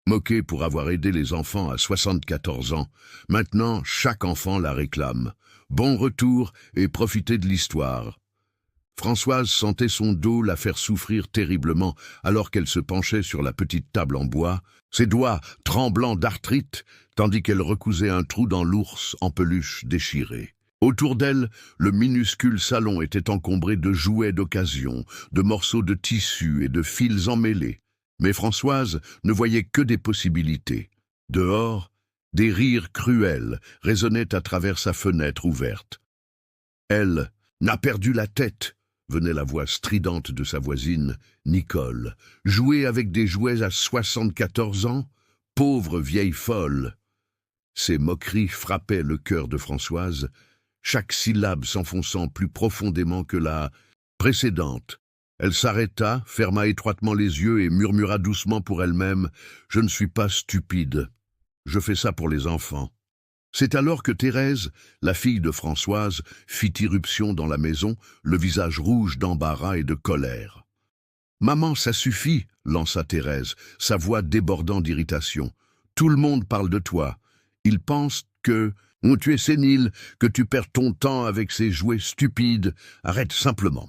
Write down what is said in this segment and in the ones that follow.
Moquée pour avoir aidé les enfants à 74 ans, maintenant chaque enfant la réclame. Bon retour et profitez de l'histoire. Françoise sentait son dos la faire souffrir terriblement alors qu'elle se penchait sur la petite table en bois, ses doigts tremblants d'arthrite, tandis qu'elle recousait un trou dans l'ours en peluche déchiré. Autour d'elle, le minuscule salon était encombré de jouets d'occasion, de morceaux de tissu et de fils emmêlés. Mais Françoise ne voyait que des possibilités. Dehors, des rires cruels résonnaient à travers sa fenêtre ouverte. Elle n'a perdu la tête, venait la voix stridente de sa voisine, Nicole. Jouer avec des jouets à 74 ans? Pauvre vieille folle! Ces moqueries frappaient le cœur de Françoise, chaque syllabe s'enfonçant plus profondément que la précédente. Elle s'arrêta, ferma étroitement les yeux et murmura doucement pour elle-même « Je ne suis pas stupide. Je fais ça pour les enfants. » C'est alors que Thérèse, la fille de Françoise, fit irruption dans la maison, le visage rouge d'embarras et de colère. « Maman, ça suffit !» lança Thérèse, sa voix débordant d'irritation. « Tout le monde parle de toi. Ils pensent que tu es sénile, que tu perds ton temps avec ces jouets stupides. Arrête simplement !»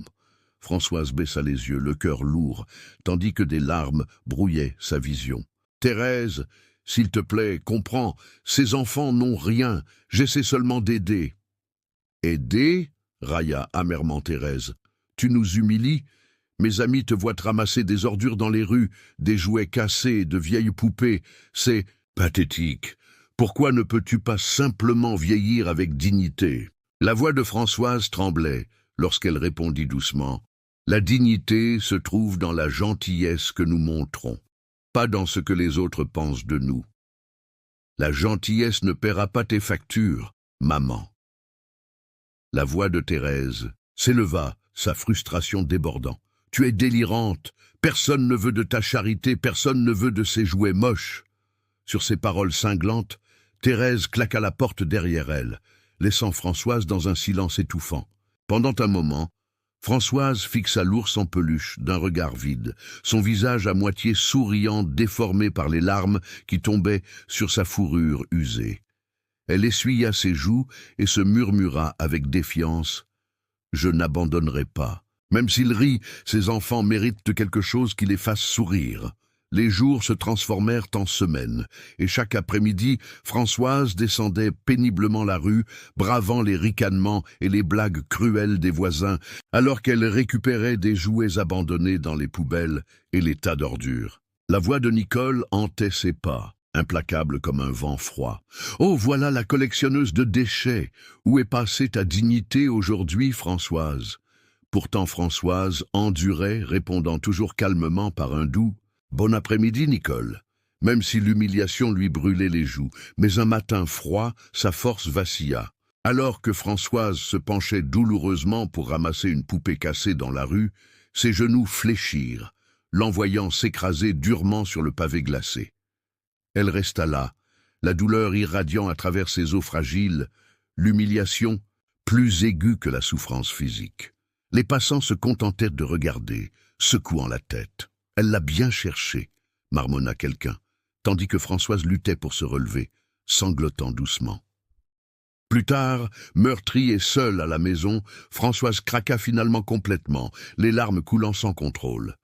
Françoise baissa les yeux, le cœur lourd, tandis que des larmes brouillaient sa vision. « Thérèse, s'il te plaît, comprends, ces enfants n'ont rien, j'essaie seulement d'aider. »« Aider » railla amèrement Thérèse. « Tu nous humilies. Mes amis te voient ramasser des ordures dans les rues, des jouets cassés, de vieilles poupées. C'est pathétique. Pourquoi ne peux-tu pas simplement vieillir avec dignité ?» La voix de Françoise tremblait lorsqu'elle répondit doucement. « La dignité se trouve dans la gentillesse que nous montrons, pas dans ce que les autres pensent de nous. La gentillesse ne paiera pas tes factures, maman. » La voix de Thérèse s'éleva, sa frustration débordant. « Tu es délirante. Personne ne veut de ta charité, personne ne veut de ces jouets moches. » Sur ces paroles cinglantes, Thérèse claqua la porte derrière elle, laissant Françoise dans un silence étouffant. Pendant un moment, Françoise fixa l'ours en peluche d'un regard vide, son visage à moitié souriant déformé par les larmes qui tombaient sur sa fourrure usée. Elle essuya ses joues et se murmura avec défiance « Je n'abandonnerai pas. Même s'il rit, ces enfants méritent quelque chose qui les fasse sourire. » Les jours se transformèrent en semaines, et chaque après-midi, Françoise descendait péniblement la rue, bravant les ricanements et les blagues cruelles des voisins, alors qu'elle récupérait des jouets abandonnés dans les poubelles et les tas d'ordures. La voix de Nicole hantait ses pas, implacable comme un vent froid. « Oh, voilà la collectionneuse de déchets. Où est passée ta dignité aujourd'hui, Françoise ?» Pourtant Françoise endurait, répondant toujours calmement par un doux « Bon après-midi, Nicole », même si l'humiliation lui brûlait les joues. Mais un matin froid, sa force vacilla. Alors que Françoise se penchait douloureusement pour ramasser une poupée cassée dans la rue, ses genoux fléchirent, l'envoyant s'écraser durement sur le pavé glacé. Elle resta là, la douleur irradiant à travers ses os fragiles, l'humiliation plus aiguë que la souffrance physique. Les passants se contentèrent de regarder, secouant la tête. « Elle l'a bien cherché », marmonna quelqu'un, tandis que Françoise luttait pour se relever, sanglotant doucement. Plus tard, meurtrie et seule à la maison, Françoise craqua finalement complètement, les larmes coulant sans contrôle.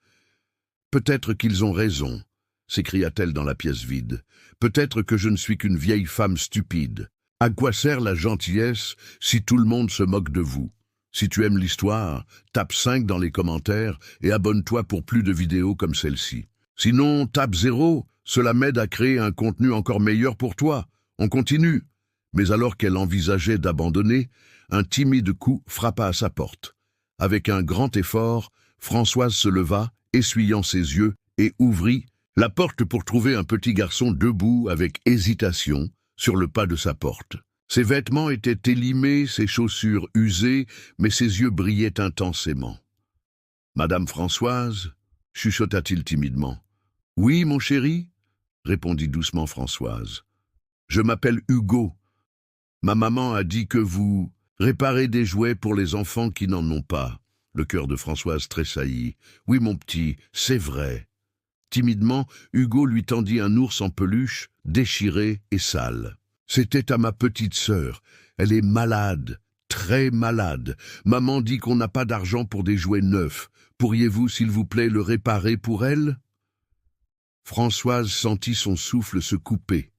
« Peut-être qu'ils ont raison », s'écria-t-elle dans la pièce vide. « Peut-être que je ne suis qu'une vieille femme stupide. À quoi sert la gentillesse si tout le monde se moque de vous ? Si tu aimes l'histoire, tape 5 dans les commentaires et abonne-toi pour plus de vidéos comme celle-ci. Sinon, tape 0, cela m'aide à créer un contenu encore meilleur pour toi. On continue. » Mais alors qu'elle envisageait d'abandonner, un timide coup frappa à sa porte. Avec un grand effort, Françoise se leva, essuyant ses yeux, et ouvrit la porte pour trouver un petit garçon debout avec hésitation sur le pas de sa porte. Ses vêtements étaient élimés, ses chaussures usées, mais ses yeux brillaient intensément. « Madame Françoise » chuchota-t-il timidement. « Oui, mon chéri » répondit doucement Françoise. « Je m'appelle Hugo. Ma maman a dit que vous réparez des jouets pour les enfants qui n'en ont pas. » Le cœur de Françoise tressaillit. « Oui, mon petit, c'est vrai. » Timidement, Hugo lui tendit un ours en peluche, déchiré et sale. « C'était à ma petite sœur. Elle est malade, très malade. Maman dit qu'on n'a pas d'argent pour des jouets neufs. Pourriez-vous, s'il vous plaît, le réparer pour elle ?» Françoise sentit son souffle se couper.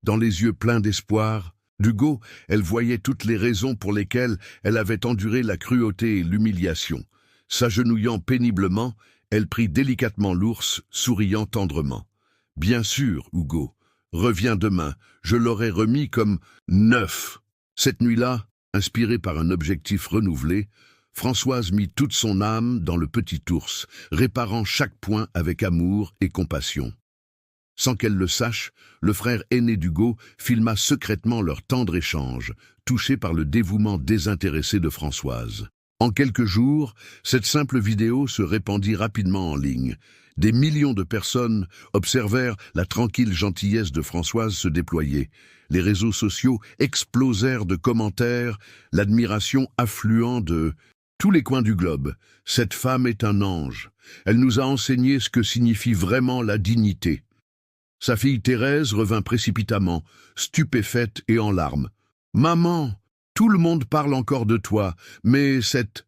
Dans les yeux pleins d'espoir, d'Hugo, elle voyait toutes les raisons pour lesquelles elle avait enduré la cruauté et l'humiliation. S'agenouillant péniblement, elle prit délicatement l'ours, souriant tendrement. « Bien sûr, Hugo, reviens demain, je l'aurai remis comme neuf. » Cette nuit-là, inspirée par un objectif renouvelé, Françoise mit toute son âme dans le petit ours, réparant chaque point avec amour et compassion. Sans qu'elle le sache, le frère aîné d'Hugo filma secrètement leur tendre échange, touché par le dévouement désintéressé de Françoise. En quelques jours, cette simple vidéo se répandit rapidement en ligne. Des millions de personnes observèrent la tranquille gentillesse de Françoise se déployer. Les réseaux sociaux explosèrent de commentaires, l'admiration affluant de tous les coins du globe. Cette femme est un ange. Elle nous a enseigné ce que signifie vraiment la dignité. Sa fille Thérèse revint précipitamment, stupéfaite et en larmes. « Maman, tout le monde parle encore de toi, mais cette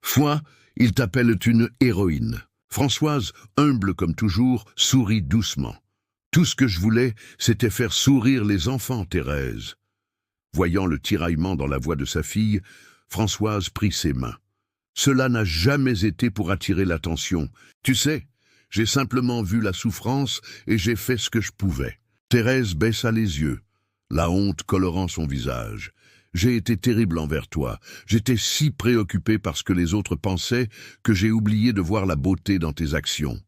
fois, ils t'appellent une héroïne. » Françoise, humble comme toujours, sourit doucement. « Tout ce que je voulais, c'était faire sourire les enfants, Thérèse. » Voyant le tiraillement dans la voix de sa fille, Françoise prit ses mains. « Cela n'a jamais été pour attirer l'attention. Tu sais, j'ai simplement vu la souffrance et j'ai fait ce que je pouvais. » Thérèse baissa les yeux, la honte colorant son visage. « J'ai été terrible envers toi. J'étais si préoccupé par ce que les autres pensaient que j'ai oublié de voir la beauté dans tes actions. »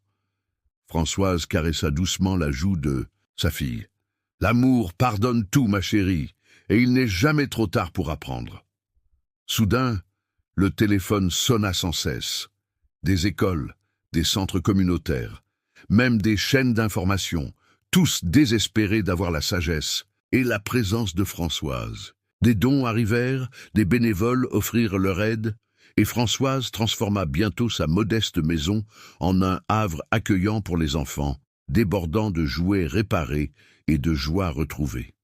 Françoise caressa doucement la joue de sa fille. « L'amour pardonne tout, ma chérie, et il n'est jamais trop tard pour apprendre. » Soudain, le téléphone sonna sans cesse. Des écoles, des centres communautaires, même des chaînes d'information, tous désespérés d'avoir la sagesse et la présence de Françoise. Des dons arrivèrent, des bénévoles offrirent leur aide, et Françoise transforma bientôt sa modeste maison en un havre accueillant pour les enfants, débordant de jouets réparés et de joies retrouvées.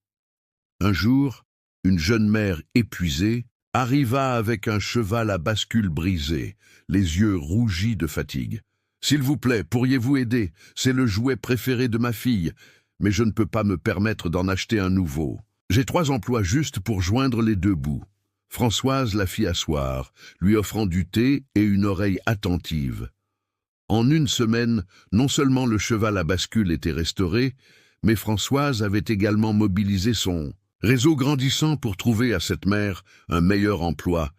Un jour, une jeune mère épuisée arriva avec un cheval à bascule brisé, les yeux rougis de fatigue. « S'il vous plaît, pourriez-vous aider? C'est le jouet préféré de ma fille, mais je ne peux pas me permettre d'en acheter un nouveau. J'ai 3 emplois justes pour joindre les 2 bouts. » Françoise la fit asseoir, lui offrant du thé et une oreille attentive. En une semaine, non seulement le cheval à bascule était restauré, mais Françoise avait également mobilisé son réseau grandissant pour trouver à cette mère un meilleur emploi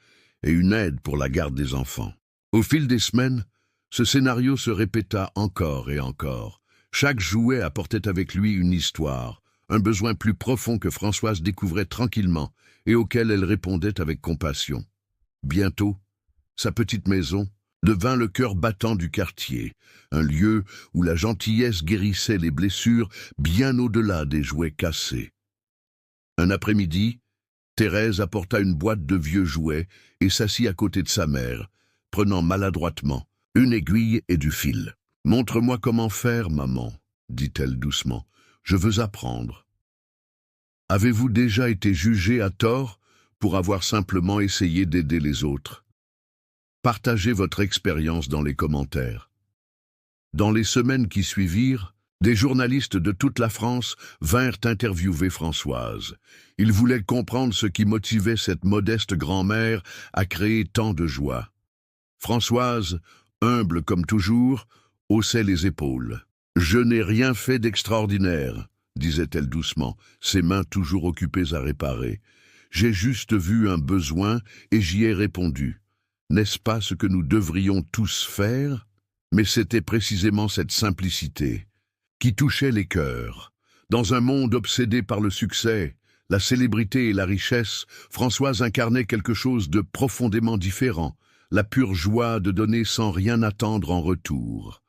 et une aide pour la garde des enfants. Au fil des semaines, ce scénario se répéta encore et encore. Chaque jouet apportait avec lui une histoire, un besoin plus profond que Françoise découvrait tranquillement et auquel elle répondait avec compassion. Bientôt, sa petite maison devint le cœur battant du quartier, un lieu où la gentillesse guérissait les blessures bien au-delà des jouets cassés. Un après-midi, Thérèse apporta une boîte de vieux jouets et s'assit à côté de sa mère, prenant maladroitement une aiguille et du fil. « Montre-moi comment faire, maman, » dit-elle doucement. « Je veux apprendre. » Avez-vous déjà été jugé à tort pour avoir simplement essayé d'aider les autres? Partagez votre expérience dans les commentaires. Dans les semaines qui suivirent, des journalistes de toute la France vinrent interviewer Françoise. Ils voulaient comprendre ce qui motivait cette modeste grand-mère à créer tant de joie. Françoise, humble comme toujours, haussait les épaules. « Je n'ai rien fait d'extraordinaire, » disait-elle doucement, ses mains toujours occupées à réparer. « J'ai juste vu un besoin et j'y ai répondu. N'est-ce pas ce que nous devrions tous faire ?» Mais c'était précisément cette simplicité qui touchait les cœurs. Dans un monde obsédé par le succès, la célébrité et la richesse, Françoise incarnait quelque chose de profondément différent, la pure joie de donner sans rien attendre en retour.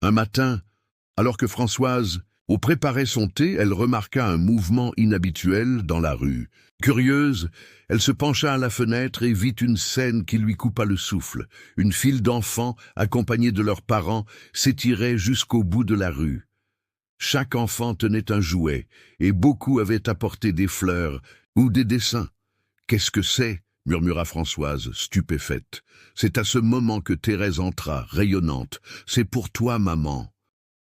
Un matin, alors que Françoise Au préparer son thé, elle remarqua un mouvement inhabituel dans la rue. Curieuse, elle se pencha à la fenêtre et vit une scène qui lui coupa le souffle. Une file d'enfants, accompagnés de leurs parents, s'étirait jusqu'au bout de la rue. Chaque enfant tenait un jouet, et beaucoup avaient apporté des fleurs ou des dessins. « Qu'est-ce que c'est » murmura Françoise, stupéfaite. C'est à ce moment que Thérèse entra, rayonnante. « C'est pour toi, maman. »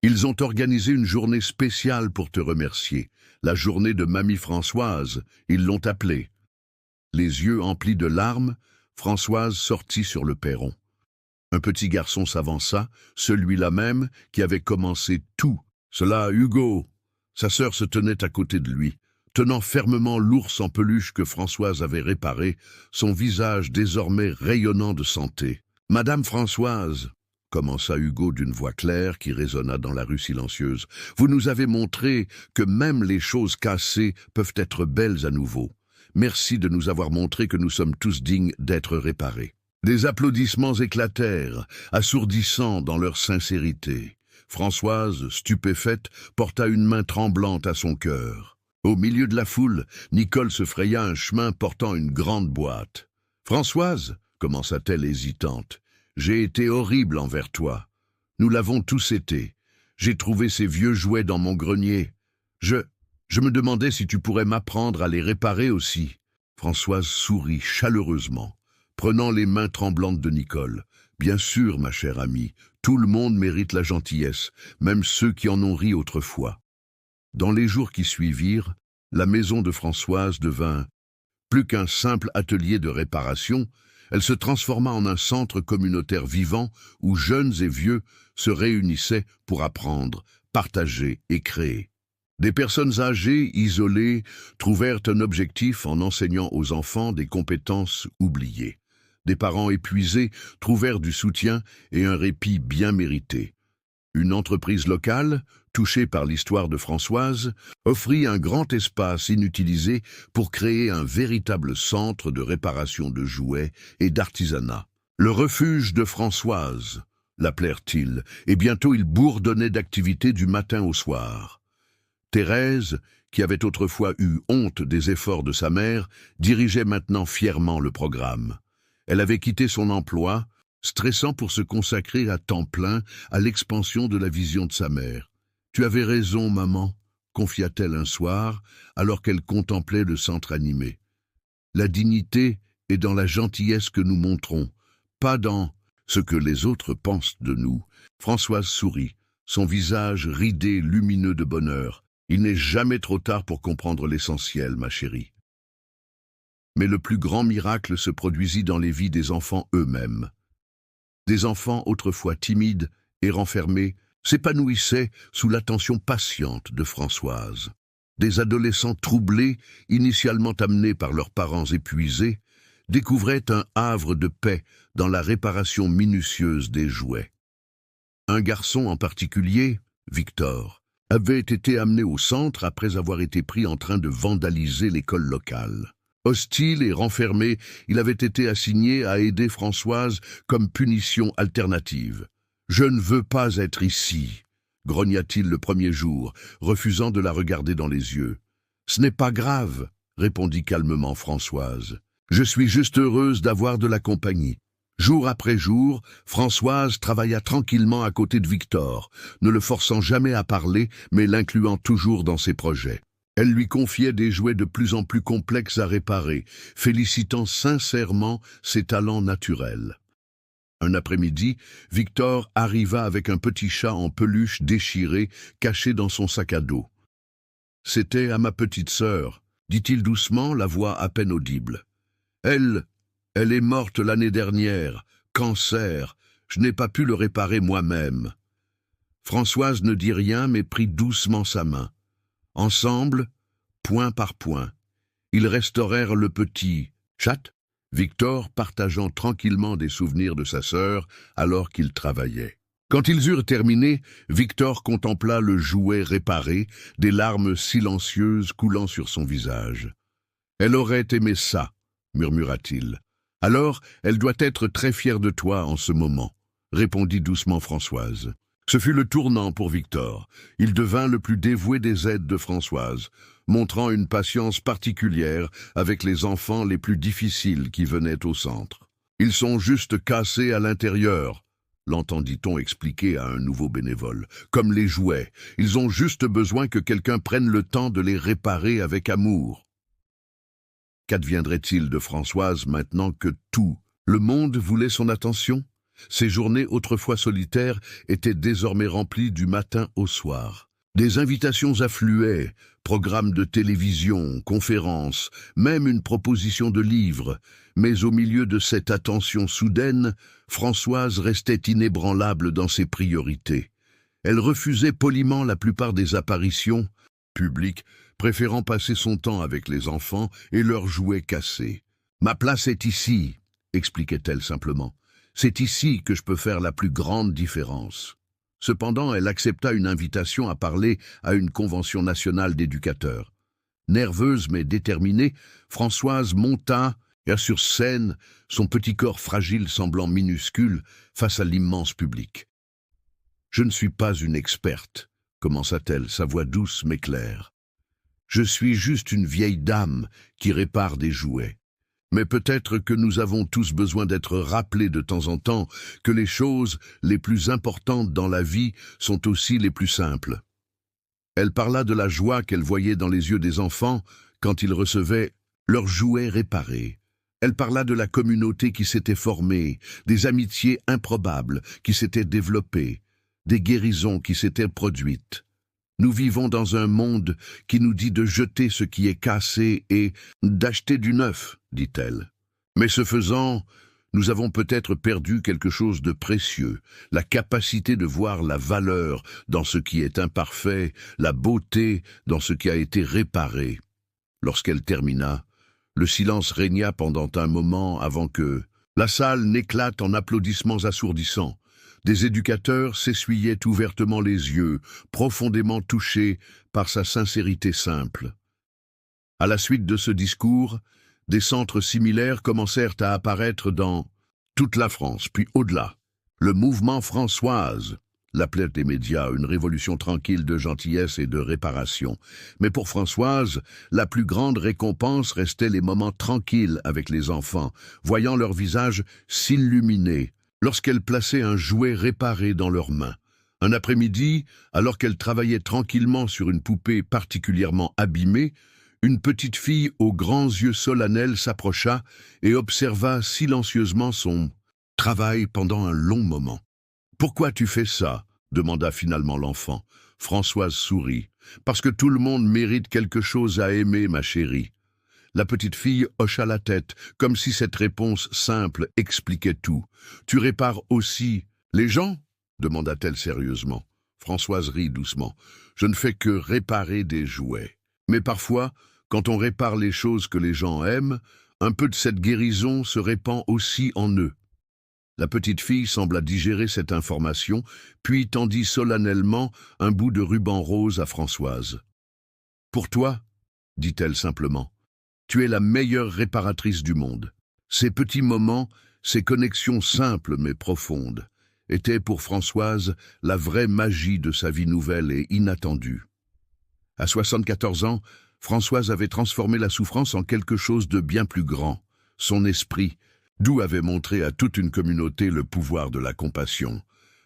Ils ont organisé une journée spéciale pour te remercier. La journée de Mamie Françoise, ils l'ont appelée. Les yeux emplis de larmes, Françoise sortit sur le perron. Un petit garçon s'avança, celui-là même qui avait commencé tout. Cela, Hugo. Sa sœur se tenait à côté de lui, tenant fermement l'ours en peluche que Françoise avait réparé, son visage désormais rayonnant de santé. « Madame Françoise !» commença Hugo d'une voix claire qui résonna dans la rue silencieuse. « Vous nous avez montré que même les choses cassées peuvent être belles à nouveau. Merci de nous avoir montré que nous sommes tous dignes d'être réparés. » Des applaudissements éclatèrent, assourdissants dans leur sincérité. Françoise, stupéfaite, porta une main tremblante à son cœur. Au milieu de la foule, Nicole se fraya un chemin portant une grande boîte. « Françoise, » commença-t-elle hésitante, « j'ai été horrible envers toi. Nous l'avons tous été. J'ai trouvé ces vieux jouets dans mon grenier. Je me demandais si tu pourrais m'apprendre à les réparer aussi. » Françoise sourit chaleureusement, prenant les mains tremblantes de Nicole. « Bien sûr, ma chère amie, tout le monde mérite la gentillesse, même ceux qui en ont ri autrefois. » Dans les jours qui suivirent, la maison de Françoise devint plus qu'un simple atelier de réparation. Elle se transforma en un centre communautaire vivant où jeunes et vieux se réunissaient pour apprendre, partager et créer. Des personnes âgées, isolées, trouvèrent un objectif en enseignant aux enfants des compétences oubliées. Des parents épuisés trouvèrent du soutien et un répit bien mérité. Une entreprise locale, touchée par l'histoire de Françoise, offrit un grand espace inutilisé pour créer un véritable centre de réparation de jouets et d'artisanat. Le refuge de Françoise, l'appelèrent-ils, et bientôt il bourdonnait d'activités du matin au soir. Thérèse, qui avait autrefois eu honte des efforts de sa mère, dirigeait maintenant fièrement le programme. Elle avait quitté son emploi, stressant pour se consacrer à temps plein à l'expansion de la vision de sa mère. « Tu avais raison, maman », confia-t-elle un soir, alors qu'elle contemplait le centre animé. « La dignité est dans la gentillesse que nous montrons, pas dans ce que les autres pensent de nous. » Françoise sourit, son visage ridé, lumineux de bonheur. « Il n'est jamais trop tard pour comprendre l'essentiel, ma chérie. » Mais le plus grand miracle se produisit dans les vies des enfants eux-mêmes. Des enfants autrefois timides et renfermés s'épanouissaient sous l'attention patiente de Françoise. Des adolescents troublés, initialement amenés par leurs parents épuisés, découvraient un havre de paix dans la réparation minutieuse des jouets. Un garçon en particulier, Victor, avait été amené au centre après avoir été pris en train de vandaliser l'école locale. Hostile et renfermé, il avait été assigné à aider Françoise comme punition alternative. « Je ne veux pas être ici », grogna-t-il le premier jour, refusant de la regarder dans les yeux. « Ce n'est pas grave », répondit calmement Françoise. « Je suis juste heureuse d'avoir de la compagnie. » Jour après jour, Françoise travailla tranquillement à côté de Victor, ne le forçant jamais à parler, mais l'incluant toujours dans ses projets. Elle lui confiait des jouets de plus en plus complexes à réparer, félicitant sincèrement ses talents naturels. Un après-midi, Victor arriva avec un petit chat en peluche déchiré, caché dans son sac à dos. « C'était à ma petite sœur », dit-il doucement, la voix à peine audible. « Elle est morte l'année dernière, cancer, je n'ai pas pu le réparer moi-même. » Françoise ne dit rien, mais prit doucement sa main. Ensemble, point par point, ils restaurèrent le petit chat, Victor partageant tranquillement des souvenirs de sa sœur alors qu'ils travaillaient. Quand ils eurent terminé, Victor contempla le jouet réparé, des larmes silencieuses coulant sur son visage. « Elle aurait aimé ça, » murmura-t-il. « Alors, elle doit être très fière de toi en ce moment, » répondit doucement Françoise. Ce fut le tournant pour Victor. Il devint le plus dévoué des aides de Françoise, montrant une patience particulière avec les enfants les plus difficiles qui venaient au centre. « Ils sont juste cassés à l'intérieur », l'entendit-on expliquer à un nouveau bénévole. « Comme les jouets, ils ont juste besoin que quelqu'un prenne le temps de les réparer avec amour. » Qu'adviendrait-il de Françoise maintenant que tout le monde voulait son attention? Ses journées autrefois solitaires étaient désormais remplies du matin au soir. Des invitations affluaient, programmes de télévision, conférences, même une proposition de livre. Mais au milieu de cette attention soudaine, Françoise restait inébranlable dans ses priorités. Elle refusait poliment la plupart des apparitions publiques, préférant passer son temps avec les enfants et leurs jouets cassés. « Ma place est ici », expliquait-elle simplement. « C'est ici que je peux faire la plus grande différence. » Cependant, elle accepta une invitation à parler à une convention nationale d'éducateurs. Nerveuse mais déterminée, Françoise monta sur scène, son petit corps fragile semblant minuscule face à l'immense public. « Je ne suis pas une experte », commença-t-elle, sa voix douce mais claire. « Je suis juste une vieille dame qui répare des jouets. Mais peut-être que nous avons tous besoin d'être rappelés de temps en temps que les choses les plus importantes dans la vie sont aussi les plus simples. » Elle parla de la joie qu'elle voyait dans les yeux des enfants quand ils recevaient leurs jouets réparés. Elle parla de la communauté qui s'était formée, des amitiés improbables qui s'étaient développées, des guérisons qui s'étaient produites. Nous vivons dans un monde qui nous dit de jeter ce qui est cassé et d'acheter du neuf, dit-elle. Mais ce faisant, nous avons peut-être perdu quelque chose de précieux, la capacité de voir la valeur dans ce qui est imparfait, la beauté dans ce qui a été réparé. Lorsqu'elle termina, le silence régna pendant un moment avant que la salle n'éclate en applaudissements assourdissants. Des éducateurs s'essuyaient ouvertement les yeux, profondément touchés par sa sincérité simple. À la suite de ce discours, des centres similaires commencèrent à apparaître dans toute la France, puis au-delà. Le mouvement Françoise l'appelait les médias une révolution tranquille de gentillesse et de réparation. Mais pour Françoise, la plus grande récompense restait les moments tranquilles avec les enfants, voyant leur visage s'illuminer lorsqu'elle plaçait un jouet réparé dans leurs mains. Un après-midi, alors qu'elle travaillait tranquillement sur une poupée particulièrement abîmée, une petite fille aux grands yeux solennels s'approcha et observa silencieusement son travail pendant un long moment. « Pourquoi tu fais ça ?» demanda finalement l'enfant. Françoise sourit. « Parce que tout le monde mérite quelque chose à aimer, ma chérie. » La petite fille hocha la tête, comme si cette réponse simple expliquait tout. « Tu répares aussi les gens ?» demanda-t-elle sérieusement. Françoise rit doucement. « Je ne fais que réparer des jouets. Mais parfois, quand on répare les choses que les gens aiment, un peu de cette guérison se répand aussi en eux. » La petite fille sembla digérer cette information, puis tendit solennellement un bout de ruban rose à Françoise. « Pour toi, dit-elle simplement, tu es la meilleure réparatrice du monde. » Ces petits moments, ces connexions simples mais profondes, étaient pour Françoise la vraie magie de sa vie nouvelle et inattendue. À 74 ans, Françoise avait transformé la souffrance en quelque chose de bien plus grand. Son esprit, d'où avait montré à toute une communauté le pouvoir de la compassion,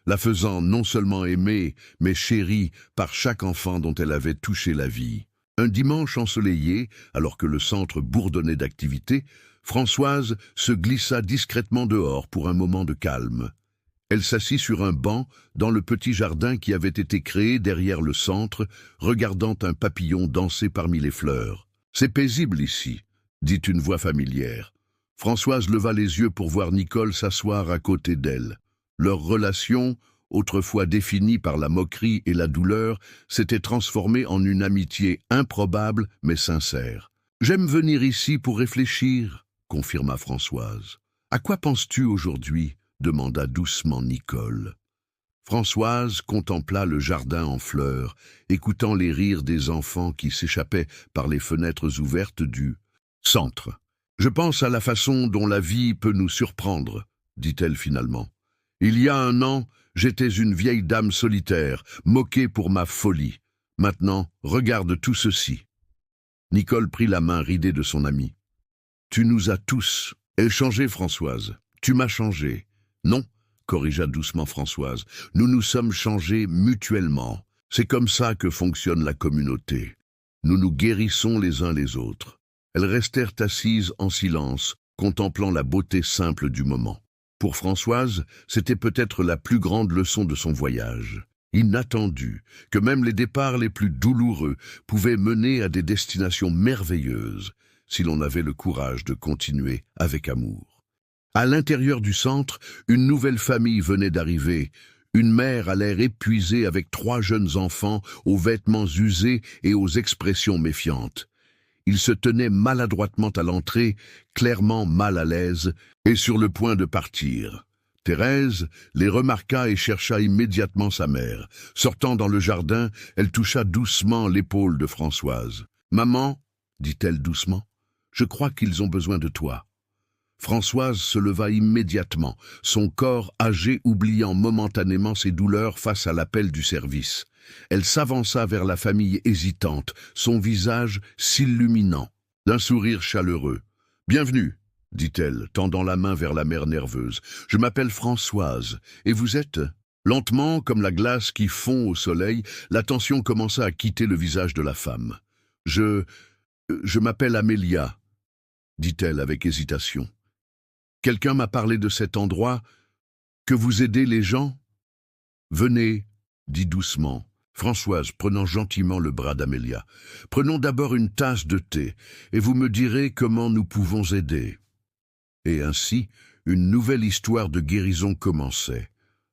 la faisant non seulement aimer, mais chérie par chaque enfant dont elle avait touché la vie. Un dimanche ensoleillé, alors que le centre bourdonnait d'activité, Françoise se glissa discrètement dehors pour un moment de calme. Elle s'assit sur un banc dans le petit jardin qui avait été créé derrière le centre, regardant un papillon danser parmi les fleurs. « C'est paisible ici », dit une voix familière. Françoise leva les yeux pour voir Nicole s'asseoir à côté d'elle. Leur relation, autrefois définie par la moquerie et la douleur, s'était transformée en une amitié improbable mais sincère. « J'aime venir ici pour réfléchir », confirma Françoise. « À quoi penses-tu aujourd'hui ?» demanda doucement Nicole. Françoise contempla le jardin en fleurs, écoutant les rires des enfants qui s'échappaient par les fenêtres ouvertes du centre. « Je pense à la façon dont la vie peut nous surprendre, dit-elle finalement. Il y a 1 an, j'étais une vieille dame solitaire, moquée pour ma folie. Maintenant, regarde tout ceci. Nicole prit la main ridée de son amie. Tu nous as tous. Elle changé, Françoise. Tu m'as changé. Non, corrigea doucement Françoise. Nous nous sommes changés mutuellement. C'est comme ça que fonctionne la communauté. Nous nous guérissons les uns les autres. Elles restèrent assises en silence, contemplant la beauté simple du moment. Pour Françoise, c'était peut-être la plus grande leçon de son voyage. Inattendu, que même les départs les plus douloureux pouvaient mener à des destinations merveilleuses, si l'on avait le courage de continuer avec amour. À l'intérieur du centre, une nouvelle famille venait d'arriver. Une mère à l'air épuisé avec 3 jeunes enfants aux vêtements usés et aux expressions méfiantes. Ils se tenaient maladroitement à l'entrée, clairement mal à l'aise, et sur le point de partir. Thérèse les remarqua et chercha immédiatement sa mère. Sortant dans le jardin, elle toucha doucement l'épaule de Françoise. « Maman, dit-elle doucement, je crois qu'ils ont besoin de toi. » Françoise se leva immédiatement, son corps âgé oubliant momentanément ses douleurs face à l'appel du service. Elle s'avança vers la famille hésitante, son visage s'illuminant d'un sourire chaleureux. « Bienvenue, dit-elle, tendant la main vers la mère nerveuse. « Je m'appelle Françoise, et vous êtes ?» Lentement, comme la glace qui fond au soleil, la tension commença à quitter le visage de la femme. « Je m'appelle Amélia, » dit-elle avec hésitation. « Quelqu'un m'a parlé de cet endroit, que vous aidez les gens ?»« Venez, » dit doucement Françoise, prenant gentiment le bras d'Amélia. « Prenons d'abord une tasse de thé, et vous me direz comment nous pouvons aider. » Et ainsi, une nouvelle histoire de guérison commençait,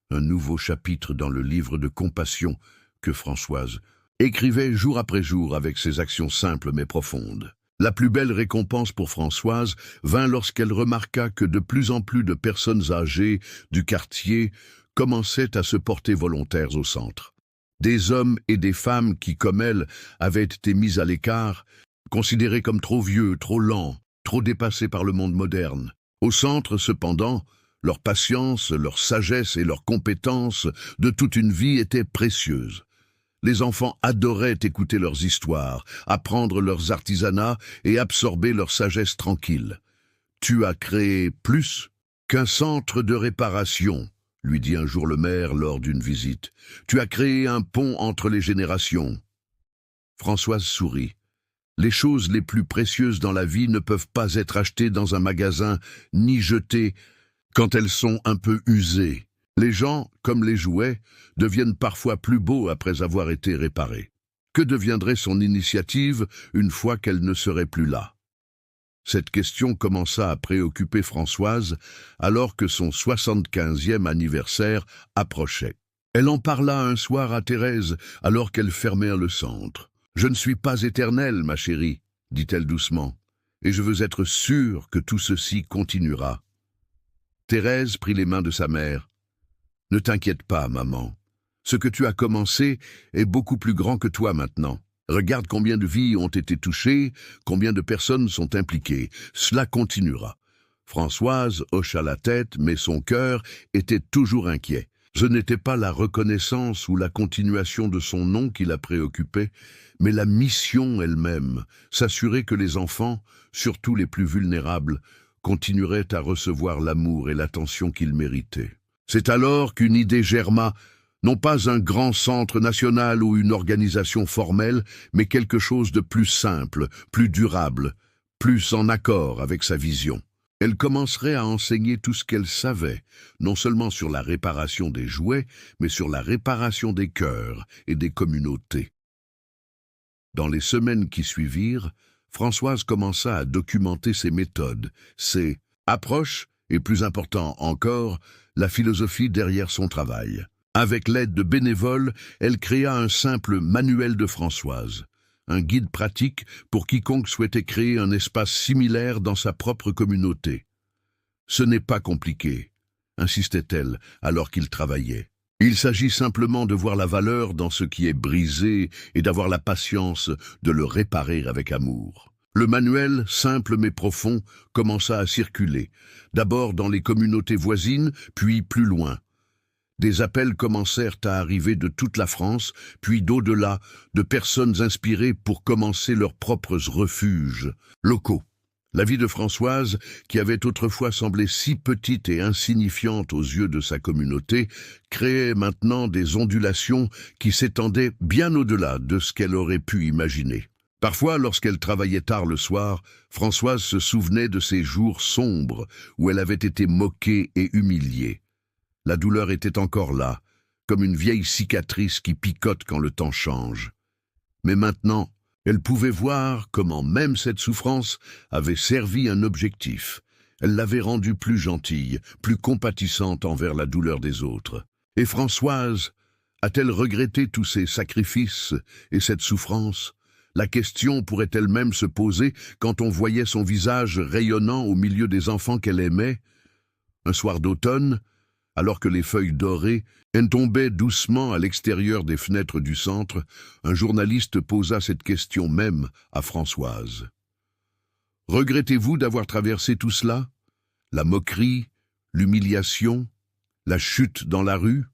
un nouveau chapitre dans le livre de compassion que Françoise écrivait jour après jour avec ses actions simples mais profondes. La plus belle récompense pour Françoise vint lorsqu'elle remarqua que de plus en plus de personnes âgées du quartier commençaient à se porter volontaires au centre. Des hommes et des femmes qui, comme elle, avaient été mis à l'écart, considérés comme trop vieux, trop lents, trop dépassés par le monde moderne. Au centre, cependant, leur patience, leur sagesse et leur compétence de toute une vie étaient précieuses. Les enfants adoraient écouter leurs histoires, apprendre leurs artisanats et absorber leur sagesse tranquille. « Tu as créé plus qu'un centre de réparation », lui dit un jour le maire lors d'une visite. « Tu as créé un pont entre les générations. » Françoise sourit. Les choses les plus précieuses dans la vie ne peuvent pas être achetées dans un magasin, ni jetées quand elles sont un peu usées. Les gens, comme les jouets, deviennent parfois plus beaux après avoir été réparés. Que deviendrait son initiative une fois qu'elle ne serait plus là? Cette question commença à préoccuper Françoise alors que son 75e anniversaire approchait. Elle en parla un soir à Thérèse alors qu'elle fermait le centre. « Je ne suis pas éternelle, ma chérie, » dit-elle doucement, « et je veux être sûre que tout ceci continuera. » Thérèse prit les mains de sa mère. « Ne t'inquiète pas, maman. Ce que tu as commencé est beaucoup plus grand que toi maintenant. Regarde combien de vies ont été touchées, combien de personnes sont impliquées. Cela continuera. » Françoise hocha la tête, mais son cœur était toujours inquiet. Ce n'était pas la reconnaissance ou la continuation de son nom qui la préoccupait, mais la mission elle-même, s'assurer que les enfants, surtout les plus vulnérables, continueraient à recevoir l'amour et l'attention qu'ils méritaient. C'est alors qu'une idée germa, non pas un grand centre national ou une organisation formelle, mais quelque chose de plus simple, plus durable, plus en accord avec sa vision. Elle commencerait à enseigner tout ce qu'elle savait, non seulement sur la réparation des jouets, mais sur la réparation des cœurs et des communautés. Dans les semaines qui suivirent, Françoise commença à documenter ses méthodes, ses approches, et plus important encore, la philosophie derrière son travail. Avec l'aide de bénévoles, elle créa un simple manuel de Françoise, un guide pratique pour quiconque souhaitait créer un espace similaire dans sa propre communauté. « Ce n'est pas compliqué », insistait-elle alors qu'il travaillait. « Il s'agit simplement de voir la valeur dans ce qui est brisé et d'avoir la patience de le réparer avec amour. » Le manuel, simple mais profond, commença à circuler, d'abord dans les communautés voisines, puis plus loin. Des appels commencèrent à arriver de toute la France, puis d'au-delà, de personnes inspirées pour commencer leurs propres refuges locaux. La vie de Françoise, qui avait autrefois semblé si petite et insignifiante aux yeux de sa communauté, créait maintenant des ondulations qui s'étendaient bien au-delà de ce qu'elle aurait pu imaginer. Parfois, lorsqu'elle travaillait tard le soir, Françoise se souvenait de ces jours sombres où elle avait été moquée et humiliée. La douleur était encore là, comme une vieille cicatrice qui picote quand le temps change. Mais maintenant, elle pouvait voir comment même cette souffrance avait servi un objectif. Elle l'avait rendue plus gentille, plus compatissante envers la douleur des autres. Et Françoise, a-t-elle regretté tous ces sacrifices et cette souffrance? La question pourrait-elle même se poser quand on voyait son visage rayonnant au milieu des enfants qu'elle aimait? Un soir d'automne, alors que les feuilles dorées tombaient doucement à l'extérieur des fenêtres du centre, un journaliste posa cette question même à Françoise. « Regrettez-vous d'avoir traversé tout cela? La moquerie, l'humiliation, la chute dans la rue ?»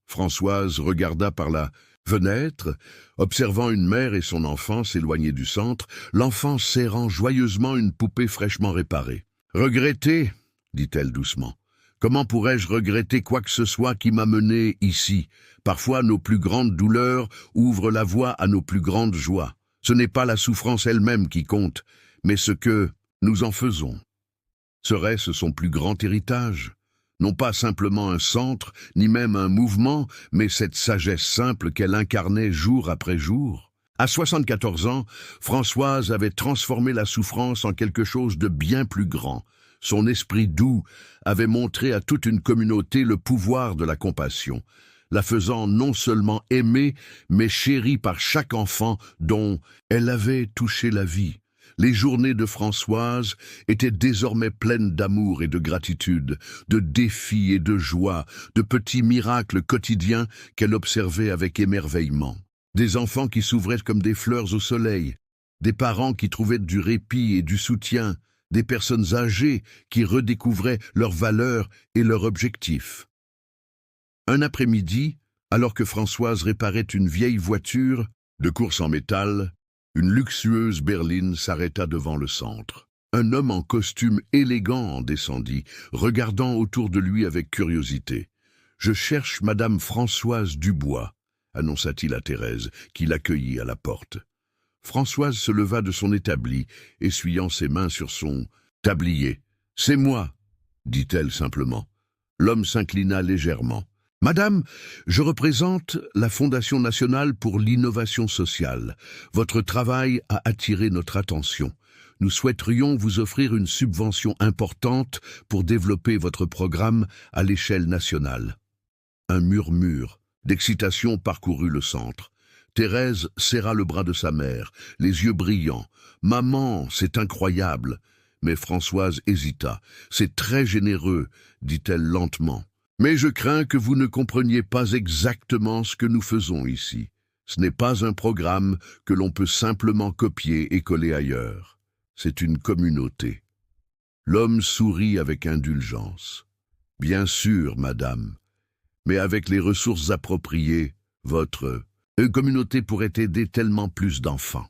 Françoise regarda par la fenêtre, observant une mère et son enfant s'éloigner du centre, l'enfant serrant joyeusement une poupée fraîchement réparée. « Regretter ?» dit-elle doucement. Comment pourrais-je regretter quoi que ce soit qui m'a mené ici? Parfois, nos plus grandes douleurs ouvrent la voie à nos plus grandes joies. Ce n'est pas la souffrance elle-même qui compte, mais ce que nous en faisons. Serait-ce son plus grand héritage? Non pas simplement un centre, ni même un mouvement, mais cette sagesse simple qu'elle incarnait jour après jour. À 74 ans, Françoise avait transformé la souffrance en quelque chose de bien plus grand. Son esprit doux avait montré à toute une communauté le pouvoir de la compassion, la faisant non seulement aimer, mais chérie par chaque enfant dont elle avait touché la vie. Les journées de Françoise étaient désormais pleines d'amour et de gratitude, de défis et de joie, de petits miracles quotidiens qu'elle observait avec émerveillement. Des enfants qui s'ouvraient comme des fleurs au soleil, des parents qui trouvaient du répit et du soutien, des personnes âgées qui redécouvraient leurs valeurs et leurs objectifs. Un après-midi, alors que Françoise réparait une vieille voiture de course en métal, une luxueuse berline s'arrêta devant le centre. Un homme en costume élégant en descendit, regardant autour de lui avec curiosité. « Je cherche Madame Françoise Dubois », annonça-t-il à Thérèse, qui l'accueillit à la porte. Françoise se leva de son établi, essuyant ses mains sur son tablier. « C'est moi », dit-elle simplement. L'homme s'inclina légèrement. « Madame, je représente la Fondation nationale pour l'innovation sociale. Votre travail a attiré notre attention. Nous souhaiterions vous offrir une subvention importante pour développer votre programme à l'échelle nationale. » Un murmure d'excitation parcourut le centre. Thérèse serra le bras de sa mère, les yeux brillants. « Maman, c'est incroyable !» Mais Françoise hésita. « C'est très généreux », dit-elle lentement. « Mais je crains que vous ne compreniez pas exactement ce que nous faisons ici. Ce n'est pas un programme que l'on peut simplement copier et coller ailleurs. C'est une communauté. » L'homme sourit avec indulgence. « Bien sûr, madame, mais avec les ressources appropriées, votre communauté pourrait aider tellement plus d'enfants. »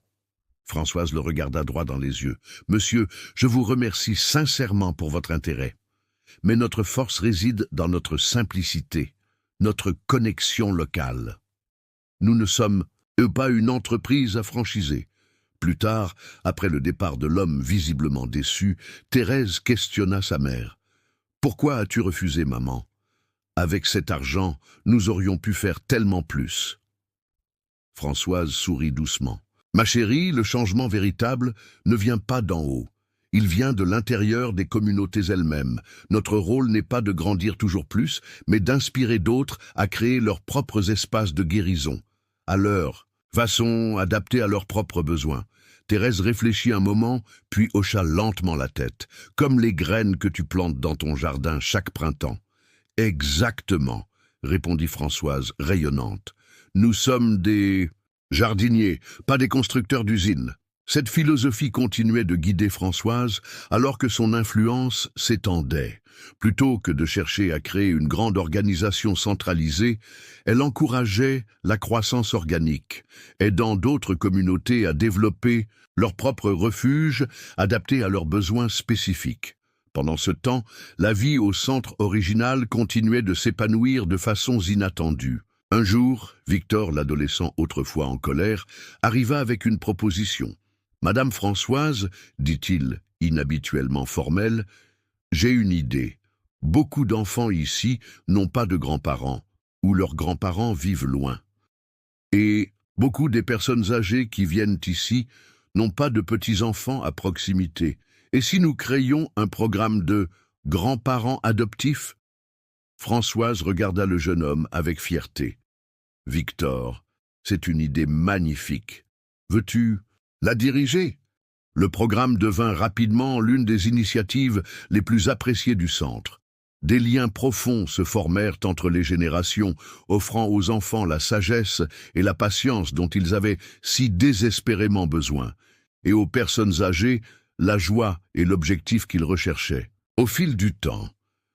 Françoise le regarda droit dans les yeux. « Monsieur, je vous remercie sincèrement pour votre intérêt. Mais notre force réside dans notre simplicité, notre connexion locale. Nous ne sommes pas une entreprise à franchiser. » Plus tard, après le départ de l'homme visiblement déçu, Thérèse questionna sa mère. « Pourquoi as-tu refusé, maman? Avec cet argent, nous aurions pu faire tellement plus. » Françoise sourit doucement. « Ma chérie, le changement véritable ne vient pas d'en haut. Il vient de l'intérieur des communautés elles-mêmes. Notre rôle n'est pas de grandir toujours plus, mais d'inspirer d'autres à créer leurs propres espaces de guérison, à leur façon adaptée à leurs propres besoins. » Thérèse réfléchit un moment, puis hocha lentement la tête, comme les graines que tu plantes dans ton jardin chaque printemps. « Exactement, » répondit Françoise, rayonnante. « Nous sommes des jardiniers, pas des constructeurs d'usines. » Cette philosophie continuait de guider Françoise alors que son influence s'étendait. Plutôt que de chercher à créer une grande organisation centralisée, elle encourageait la croissance organique, aidant d'autres communautés à développer leurs propres refuges adaptés à leurs besoins spécifiques. Pendant ce temps, la vie au centre original continuait de s'épanouir de façons inattendues. Un jour, Victor, l'adolescent autrefois en colère, arriva avec une proposition. « Madame Françoise, dit-il, inhabituellement formel, j'ai une idée. Beaucoup d'enfants ici n'ont pas de grands-parents, ou leurs grands-parents vivent loin. Et beaucoup des personnes âgées qui viennent ici n'ont pas de petits-enfants à proximité. Et si nous créions un programme de grands-parents adoptifs ?» Françoise regarda le jeune homme avec fierté. « Victor, c'est une idée magnifique. Veux-tu la diriger ?» Le programme devint rapidement l'une des initiatives les plus appréciées du centre. Des liens profonds se formèrent entre les générations, offrant aux enfants la sagesse et la patience dont ils avaient si désespérément besoin, et aux personnes âgées la joie et l'objectif qu'ils recherchaient. Au fil du temps,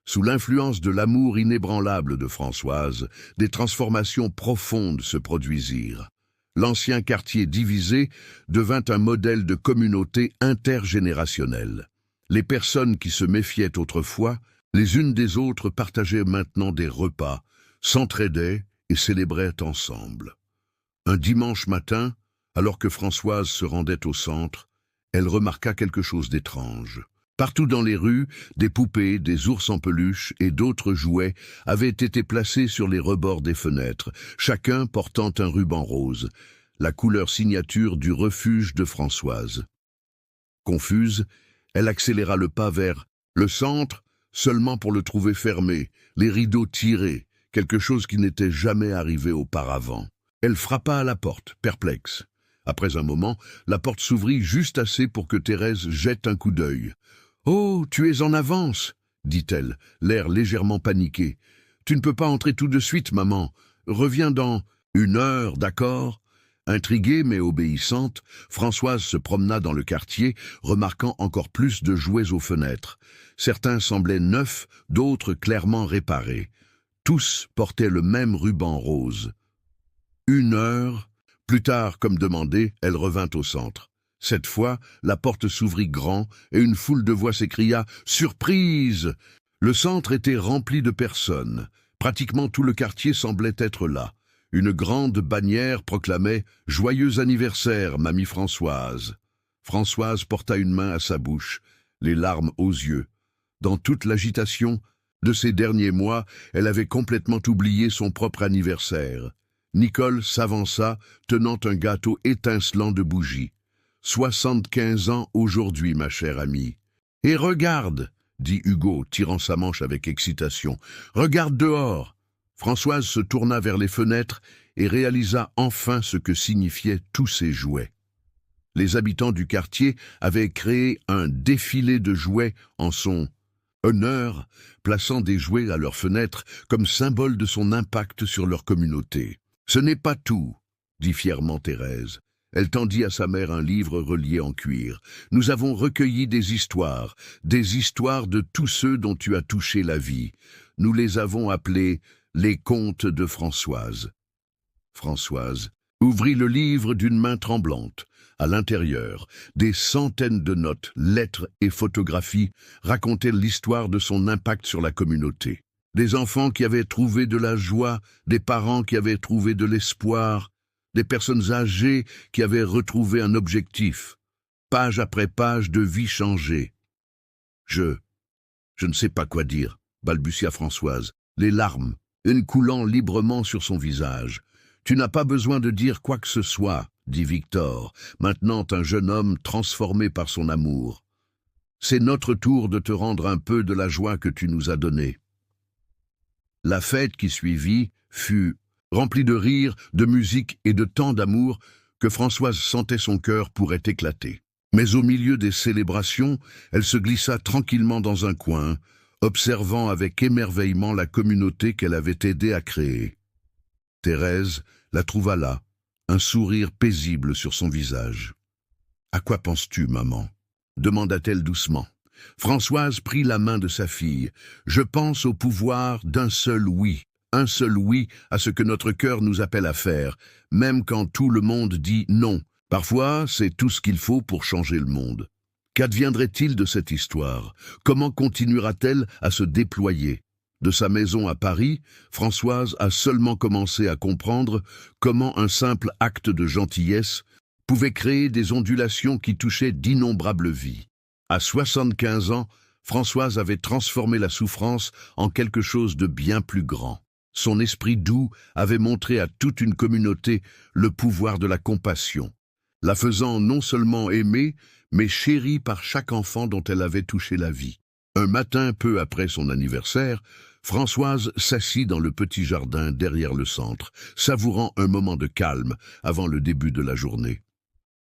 sous l'influence de l'amour inébranlable de Françoise, des transformations profondes se produisirent. L'ancien quartier divisé devint un modèle de communauté intergénérationnelle. Les personnes qui se méfiaient autrefois, les unes des autres partageaient maintenant des repas, s'entraidaient et célébraient ensemble. Un dimanche matin, alors que Françoise se rendait au centre, elle remarqua quelque chose d'étrange. Partout dans les rues, des poupées, des ours en peluche et d'autres jouets avaient été placés sur les rebords des fenêtres, chacun portant un ruban rose, la couleur signature du refuge de Françoise. Confuse, elle accéléra le pas vers le centre, seulement pour le trouver fermé, les rideaux tirés, quelque chose qui n'était jamais arrivé auparavant. Elle frappa à la porte, perplexe. Après un moment, la porte s'ouvrit juste assez pour que Thérèse jette un coup d'œil. « Oh, tu es en avance !» dit-elle, l'air légèrement paniqué. « Tu ne peux pas entrer tout de suite, maman. Reviens dans 1 heure, d'accord ?» Intriguée mais obéissante, Françoise se promena dans le quartier, remarquant encore plus de jouets aux fenêtres. Certains semblaient neufs, d'autres clairement réparés. Tous portaient le même ruban rose. 1 heure, plus tard, comme demandé, elle revint au centre. Cette fois, la porte s'ouvrit grand et une foule de voix s'écria « Surprise !» Le centre était rempli de personnes. Pratiquement tout le quartier semblait être là. Une grande bannière proclamait « Joyeux anniversaire, mamie Françoise !» Françoise porta une main à sa bouche, les larmes aux yeux. Dans toute l'agitation de ces derniers mois, elle avait complètement oublié son propre anniversaire. Nicole s'avança, tenant un gâteau étincelant de bougies. « 75 ans aujourd'hui, ma chère amie. »« Et regarde !» dit Hugo, tirant sa manche avec excitation. « Regarde dehors !» Françoise se tourna vers les fenêtres et réalisa enfin ce que signifiaient tous ces jouets. Les habitants du quartier avaient créé un défilé de jouets en son honneur, plaçant des jouets à leurs fenêtres comme symbole de son impact sur leur communauté. « Ce n'est pas tout, » dit fièrement Thérèse. Elle tendit à sa mère un livre relié en cuir. « Nous avons recueilli des histoires de tous ceux dont tu as touché la vie. Nous les avons appelés les contes de Françoise. » Françoise ouvrit le livre d'une main tremblante. À l'intérieur, des centaines de notes, lettres et photographies racontaient l'histoire de son impact sur la communauté. Des enfants qui avaient trouvé de la joie, des parents qui avaient trouvé de l'espoir, des personnes âgées qui avaient retrouvé un objectif, page après page de vie changée. Je ne sais pas quoi dire, balbutia Françoise, les larmes coulant librement sur son visage. « Tu n'as pas besoin de dire quoi que ce soit, » dit Victor, maintenant un jeune homme transformé par son amour. « C'est notre tour de te rendre un peu de la joie que tu nous as donnée. » La fête qui suivit fut remplie de rires, de musique et de tant d'amour que Françoise sentait son cœur pourrait éclater. Mais au milieu des célébrations, elle se glissa tranquillement dans un coin, observant avec émerveillement la communauté qu'elle avait aidé à créer. Thérèse la trouva là, un sourire paisible sur son visage. À quoi penses-tu, maman? Demanda-t-elle doucement. Françoise prit la main de sa fille. Je pense au pouvoir d'un seul oui. Un seul oui à ce que notre cœur nous appelle à faire, même quand tout le monde dit non. Parfois, c'est tout ce qu'il faut pour changer le monde. Qu'adviendrait-il de cette histoire? Comment continuera-t-elle à se déployer? De sa maison à Paris, Françoise a seulement commencé à comprendre comment un simple acte de gentillesse pouvait créer des ondulations qui touchaient d'innombrables vies. À 75 ans, Françoise avait transformé la souffrance en quelque chose de bien plus grand. Son esprit doux avait montré à toute une communauté le pouvoir de la compassion, la faisant non seulement aimer, mais chérie par chaque enfant dont elle avait touché la vie. Un matin, peu après son anniversaire, Françoise s'assit dans le petit jardin derrière le centre, savourant un moment de calme avant le début de la journée.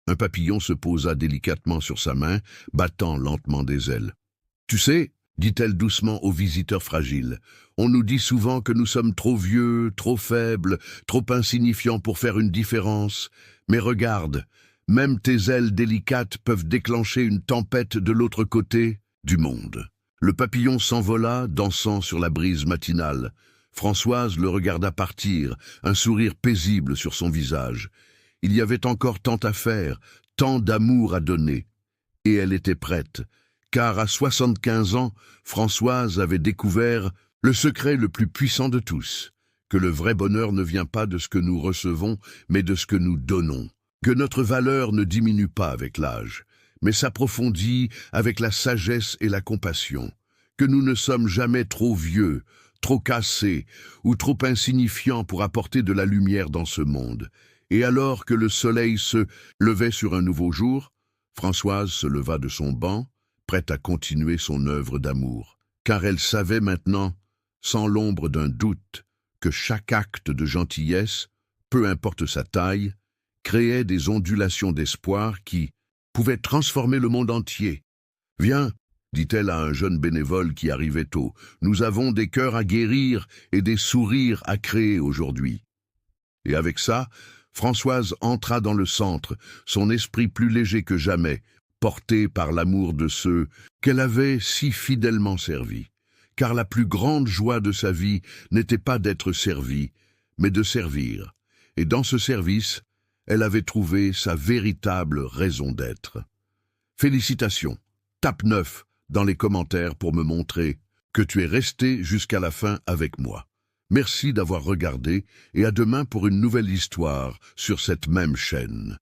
Un papillon se posa délicatement sur sa main, battant lentement des ailes. « Tu sais, dit-elle doucement au visiteur fragile, on nous dit souvent que nous sommes trop vieux, trop faibles, trop insignifiants pour faire une différence. Mais regarde, même tes ailes délicates peuvent déclencher une tempête de l'autre côté du monde. » Le papillon s'envola, dansant sur la brise matinale. Françoise le regarda partir, un sourire paisible sur son visage. Il y avait encore tant à faire, tant d'amour à donner. Et elle était prête, car à 75 ans, Françoise avait découvert le secret le plus puissant de tous, que le vrai bonheur ne vient pas de ce que nous recevons, mais de ce que nous donnons, que notre valeur ne diminue pas avec l'âge, mais s'approfondit avec la sagesse et la compassion, que nous ne sommes jamais trop vieux, trop cassés ou trop insignifiants pour apporter de la lumière dans ce monde. Et alors que le soleil se levait sur un nouveau jour, Françoise se leva de son banc, prête à continuer son œuvre d'amour, car elle savait maintenant, sans l'ombre d'un doute, que chaque acte de gentillesse, peu importe sa taille, créait des ondulations d'espoir qui pouvaient transformer le monde entier. « Viens, dit-elle à un jeune bénévole qui arrivait tôt, nous avons des cœurs à guérir et des sourires à créer aujourd'hui. » Et avec ça, Françoise entra dans le centre, son esprit plus léger que jamais, porté par l'amour de ceux qu'elle avait si fidèlement servis. Car la plus grande joie de sa vie n'était pas d'être servie, mais de servir. Et dans ce service, elle avait trouvé sa véritable raison d'être. Félicitations. Tape 9 dans les commentaires pour me montrer que tu es resté jusqu'à la fin avec moi. Merci d'avoir regardé et à demain pour une nouvelle histoire sur cette même chaîne.